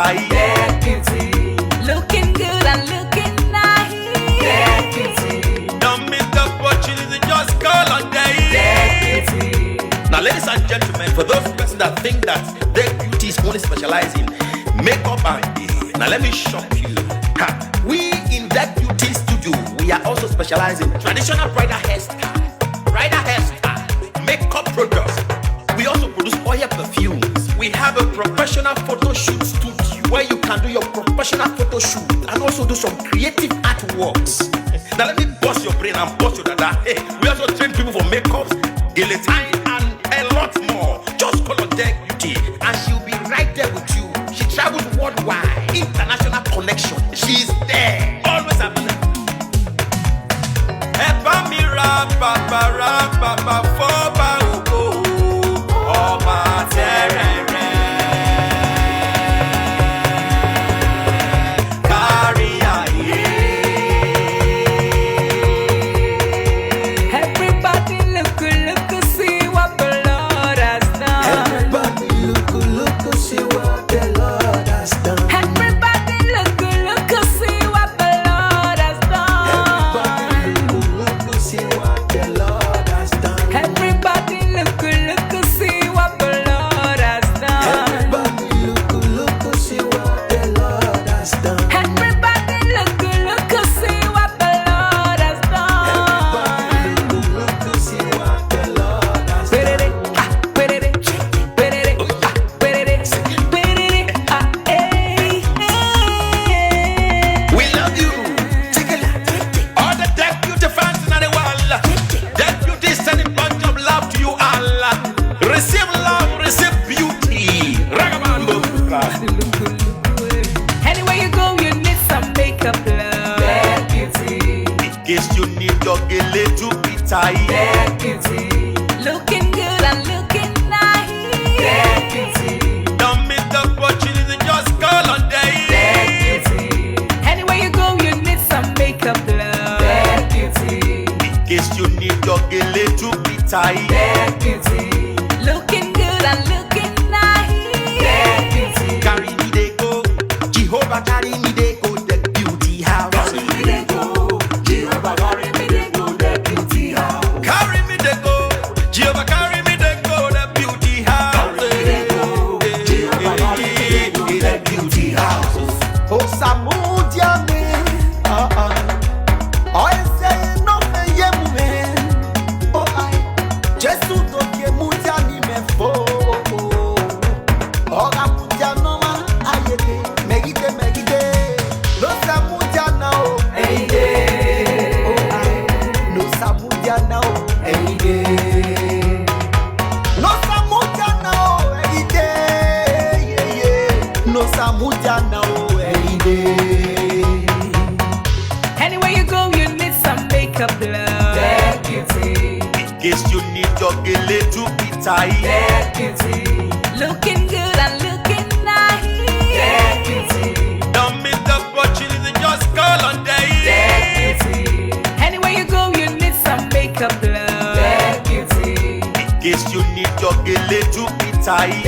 tight. Deputy, looking good and looking nice. Deputy, Don't miss the opportunity, just call on day. deputy, Now, ladies and gentlemen, for those persons that think that their beauty is only specialized in makeup and hair, now let me shock you. We in that beauty studio, we are also specialized in traditional bridal hairstyle, makeup products. We also produce oil perfumes. We have a professional photo shoot studio where you can do your professional photo shoot and also do some creative artworks. Now let me bust your brain and bust your dada. Hey, we also train people for makeups, Gele time, and a lot more. Just call on Deck Beauty and she'll be right there with you. She travels worldwide, international connection. She's there, always available. Eba mi ra baba foba ogo ọba terere kárí ayé. everybody look, see what the Lord has done. Everybody look, see what the Lord has done. Everybody look, see what the Lord has done. Everybody look, see what the Lord has done. Everybody look, see what the Lord has done. Everybody look, see what the Lord has done. Everybody look, see what the Lord has done. Everybody look, see what the Lord has done. We love you. All the Deck Beauty fans in the world. Deck Beauty is sending bunch of love to you all. Receive love, receive beauty. Ragabambo. Anywhere you go, you need some makeup, love. Deputy, In case you need your Gele to be tight. deputy, looking good and looking nice. Deputy, Don't miss the opportunity, just call on day. deputy, anywhere you go, you need some makeup, love. Deputy, In case you need your Gele to be tight. deputy, looking good and looking nice. Deputy, Carry me they go, Jehovah carry me they go, the beauty house. Carry me they go, Jehovah carry me they go, the beauty house. Carry me they go, Jehovah carry me they go, the beauty house. Carry me they go, Jehovah carry me they go, the beauty house. Oh, Samudiane, oh, say no me yemume, oh I, Jesu to yemudiani me fo, oh Samudiano ma ayede, megide, no Samudiana oh, Eide, oh I, no Samudiana oh, Eide, no Samudiana oh, yeah, no Samudiana oh, anywhere you go, you need some makeup, love. Deputy, In case you need your Gele to be tight. deputy, looking good and looking nice. Deputy, Don't miss the opportunity, just call on day. deputy, anywhere you go, you need some makeup, love. Deputy, In case you need your Gele to be tight.